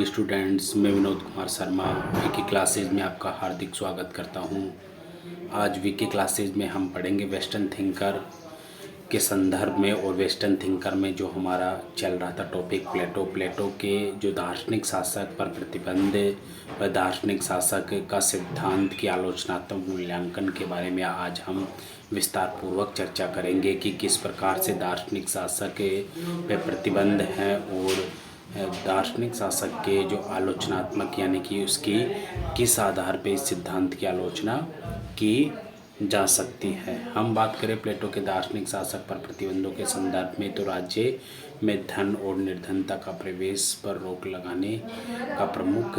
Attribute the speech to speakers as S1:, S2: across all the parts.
S1: Students, मैं Vinod Kumar Sharma VK classes में आपका हार्दिक स्वागत करता हूं। आज वीके क्लासेज में हम पढ़ेंगे वेस्टर्न थिंकर के संदर्भ में। और वेस्टर्न थिंकर में जो हमारा चल रहा था टॉपिक प्लेटो के जो दार्शनिक शासक पर प्रतिबंध व दार्शनिक शासक का सिद्धांत की आलोचनात्मक मूल्यांकन के बारे में आज हम विस्तार पूर्वक चर्चा करेंगे कि किस प्रकार से दार्शनिक शासक पे प्रतिबंध हैं और दार्शनिक शासक के जो आलोचनात्मक यानी कि उसकी किस आधार पे इस सिद्धांत की आलोचना की जा सकती है। हम बात करें प्लेटो के दार्शनिक शासक पर प्रतिबंधों के संदर्भ में तो राज्य में धन और निर्धनता का प्रवेश पर रोक लगाने का प्रमुख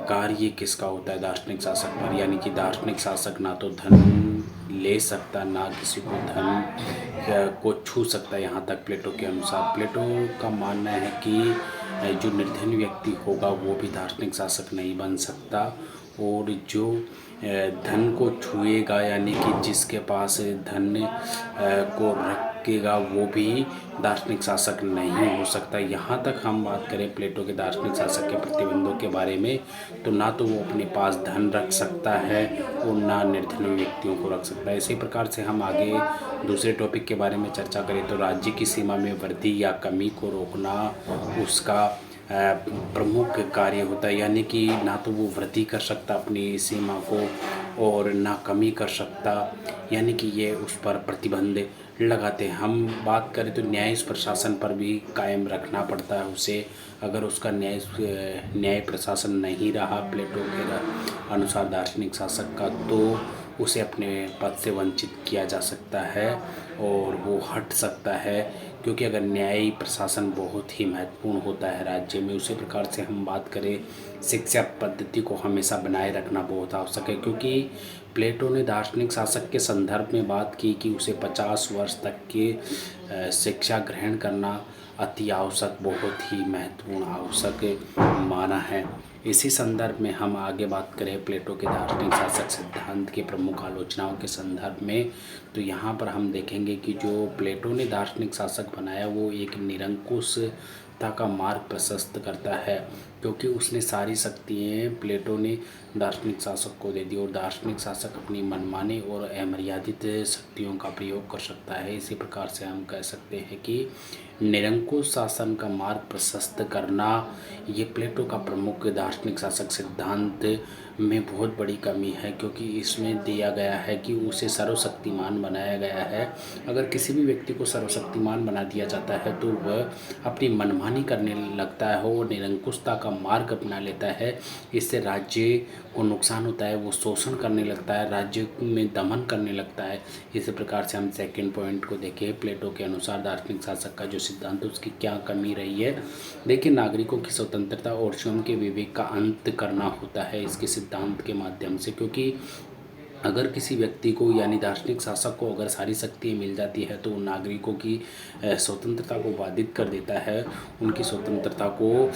S1: कार्य किसका होता है? दार्शनिक शासक पर। यानी कि दार्शनिक शासक ना तो धन ले सकता ना किसी को धन को छू सकता। यहाँ तक प्लेटो के अनुसार प्लेटो का मानना है कि जो निर्धन व्यक्ति होगा वो भी दार्शनिक शासक नहीं बन सकता, और जो धन को छुएगा यानी कि जिसके पास धन को रखेगा वो भी दार्शनिक शासक नहीं हो सकता। यहाँ तक हम बात करें प्लेटो के दार्शनिक शासक के प्रतिबंधों के बारे में तो ना तो वो अपने पास धन रख सकता है और ना निर्धन व्यक्तियोों को रख सकता है। इसी प्रकार से हम आगे दूसरे टॉपिक के बारे में चर्चा करें तो राज्य की सीमा में वृद्धि या कमी को रोकना उसका प्रमुख कार्य होता है। यानी कि ना तो वो वृद्धि कर सकता अपनी सीमा को और ना कमी कर सकता, यानी कि ये उस पर प्रतिबंध लगाते हैं। हम बात करें तो न्याय प्रशासन पर भी कायम रखना पड़ता है उसे। अगर उसका न्याय प्रशासन नहीं रहा प्लेटो के अनुसार दार्शनिक शासक का, तो उसे अपने पद से वंचित किया जा सकता है और वो हट सकता है, क्योंकि अगर न्यायिक प्रशासन बहुत ही महत्वपूर्ण होता है राज्य में। उसी प्रकार से हम बात करें शिक्षा पद्धति को हमेशा बनाए रखना बहुत आवश्यक है, क्योंकि प्लेटो ने दार्शनिक शासक के संदर्भ में बात की कि उसे 50 वर्ष तक की शिक्षा ग्रहण करना अति आवश्यक, बहुत ही महत्वपूर्ण आवश्यक माना है। इसी संदर्भ में हम आगे बात करें प्लेटो के दार्शनिक शासक सिद्धांत के प्रमुख आलोचनाओं के संदर्भ में तो यहाँ पर हम देखेंगे कि जो प्लेटो ने दार्शनिक शासक बनाया वो एक निरंकुशता का मार्ग प्रशस्त करता है, क्योंकि उसने सारी शक्तियाँ प्लेटो ने दार्शनिक शासक को दे दी और दार्शनिक शासक अपनी मनमानी और अमर्यादित शक्तियों का प्रयोग कर सकता है। इसी प्रकार से हम कह सकते हैं कि निरंकुश शासन का मार्ग प्रशस्त करना ये प्लेटो का प्रमुख दार्शनिक शासक सिद्धांत में बहुत बड़ी कमी है, क्योंकि इसमें दिया गया है कि उसे सर्वशक्तिमान बनाया गया है। अगर किसी भी व्यक्ति को सर्वशक्तिमान बना दिया जाता है तो वह अपनी मनमानी करने लगता है और निरंकुशता का मार्ग अपना लेता है। इससे राज्य को नुकसान होता है, वो शोषण करने लगता है, राज्य में दमन करने लगता है। इसी प्रकार से हम सेकंड पॉइंट को देखें प्लेटो के अनुसार दार्शनिक शासक का जो सिद्धांत उसकी क्या कमी रही है। देखिए, नागरिकों की स्वतंत्रता और स्वयं के विवेक का अंत करना होता है इसके सिद्धांत के माध्यम से, क्योंकि अगर किसी व्यक्ति को यानी दार्शनिक शासक को अगर सारी शक्तियाँ मिल जाती है तो नागरिकों की स्वतंत्रता को बाधित कर देता है, उनकी स्वतंत्रता को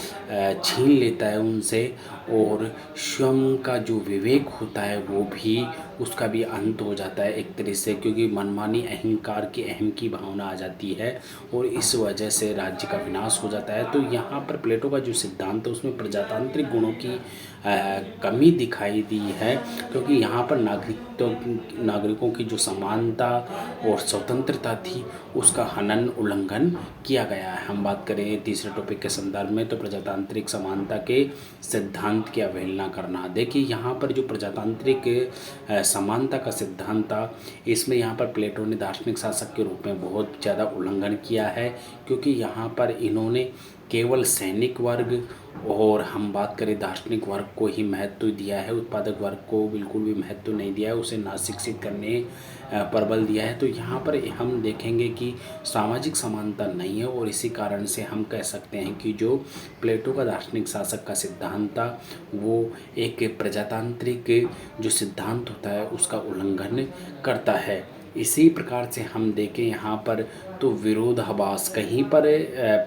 S1: छीन लेता है उनसे, और स्वयं का जो विवेक होता है वो भी उसका भी अंत हो जाता है एक तरह से, क्योंकि मनमानी अहंकार की अहम की भावना आ जाती है और इस वजह से राज्य का विनाश हो जाता है। तो यहाँ पर प्लेटो का जो सिद्धांत है उसमें प्रजातांत्रिक गुणों की कमी दिखाई दी है, क्योंकि यहाँ पर नागरिकों की जो समानता और स्वतंत्रता थी उसका हनन उल्लंघन किया गया है। हम बात करें तीसरे टॉपिक के संदर्भ में तो प्रजातांत्रिक समानता के सिद्धांत की अवहेलना करना। देखिए, यहाँ पर जो प्रजातांत्रिक समानता का सिद्धांत था इसमें यहाँ पर प्लेटो ने दार्शनिक शासक के रूप में बहुत ज़्यादा उल्लंघन किया है, क्योंकि यहाँ पर इन्होंने केवल सैनिक वर्ग और हम बात करें दार्शनिक वर्ग को ही महत्व दिया है, उत्पादक वर्ग को बिल्कुल भी महत्व नहीं दिया है, उसे नाशिक्षित करने पर बल दिया है। तो यहाँ पर हम देखेंगे कि सामाजिक समानता नहीं है और इसी कारण से हम कह सकते हैं कि जो प्लेटो का दार्शनिक शासक का सिद्धांत था वो एक प्रजातांत्रिक जो सिद्धांत होता है उसका उल्लंघन करता है। इसी प्रकार से हम देखें यहाँ पर तो विरोधाभास कहीं पर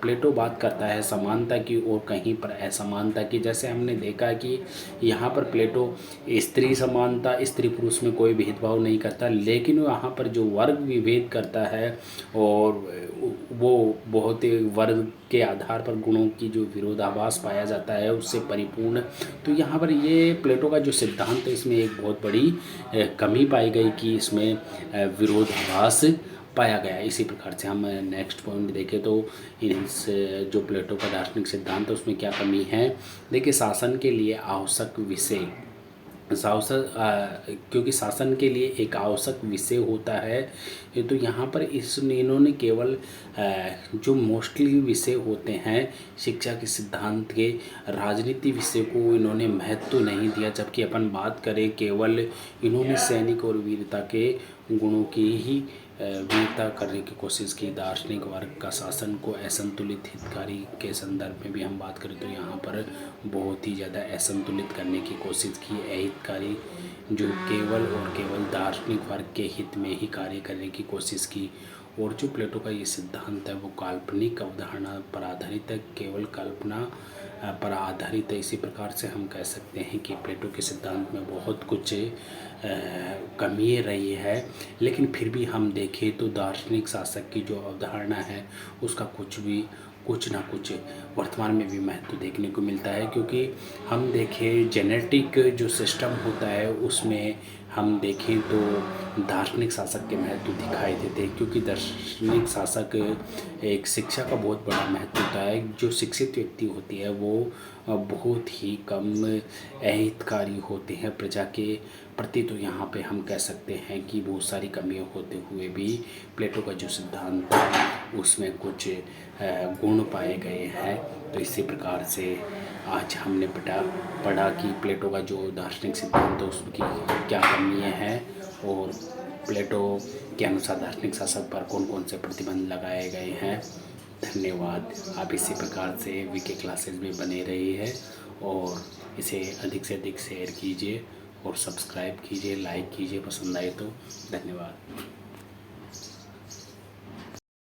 S1: प्लेटो बात करता है समानता की और कहीं पर असमानता की। जैसे हमने देखा कि यहाँ पर प्लेटो स्त्री समानता, स्त्री पुरुष में कोई भेदभाव नहीं करता, लेकिन वहाँ पर जो वर्ग विभेद करता है और वो बहुत ही वर्ग के आधार पर गुणों की जो विरोधाभास पाया जाता है उससे परिपूर्ण। तो यहाँ पर ये प्लेटो का जो सिद्धांत है इसमें एक बहुत बड़ी कमी पाई गई कि इसमें विरोधाभास पाया गया। इसी प्रकार से हम नेक्स्ट पॉइंट देखें तो इस जो प्लेटो का दार्शनिक सिद्धांत है उसमें क्या कमी है। देखिए, शासन के लिए आवश्यक विषय क्योंकि शासन के लिए एक आवश्यक विषय होता है, तो यहाँ पर इन्होंने केवल जो मोस्टली विषय होते हैं शिक्षा के सिद्धांत के, राजनीति विषय को इन्होंने महत्व नहीं दिया। जबकि अपन बात करें केवल इन्होंने सैनिक और वीरता के गुणों की ही वीरता करने की कोशिश की। दार्शनिक वर्ग का शासन को असंतुलित हितकारी के संदर्भ में भी हम बात करें तो यहाँ पर बहुत ही ज़्यादा असंतुलित करने की कोशिश की। अहितकारी जो केवल और केवल दार्शनिक वर्ग के हित में ही कार्य करने की कोशिश की। और जो प्लेटो का ये सिद्धांत है वो काल्पनिक अवधारणा पर आधारित है, केवल कल्पना पर आधारित है। इसी प्रकार से हम कह सकते हैं कि प्लेटो के सिद्धांत में बहुत कुछ कमी रही है, लेकिन फिर भी हम देखें तो दार्शनिक शासक की जो अवधारणा है उसका कुछ ना कुछ वर्तमान में भी महत्व देखने को मिलता है। क्योंकि हम देखें जेनेटिक जो सिस्टम होता है उसमें हम देखें तो दार्शनिक शासक के महत्व दिखाई देते हैं। क्योंकि दार्शनिक शासक एक शिक्षा का बहुत बड़ा महत्व होता है। जो शिक्षित व्यक्ति होती है वो बहुत ही कम अहितकारी होते हैं प्रजा के प्रति। तो यहाँ पे हम कह सकते हैं कि बहुत सारी कमियां होते हुए भी प्लेटो का जो सिद्धांत है उसमें कुछ गुण पाए गए हैं। तो इसी प्रकार से आज हमने पढ़ा कि प्लेटो का जो दार्शनिक सिद्धांत है उसकी क्या कमियां हैं और प्लेटो के अनुसार दार्शनिक शासक पर कौन कौन से प्रतिबंध लगाए गए हैं। धन्यवाद। आप इसी प्रकार से वीके क्लासेस में बने रहिए और इसे अधिक से अधिक शेयर कीजिए और सब्सक्राइब कीजिए, लाइक कीजिए पसंद आए तो। धन्यवाद।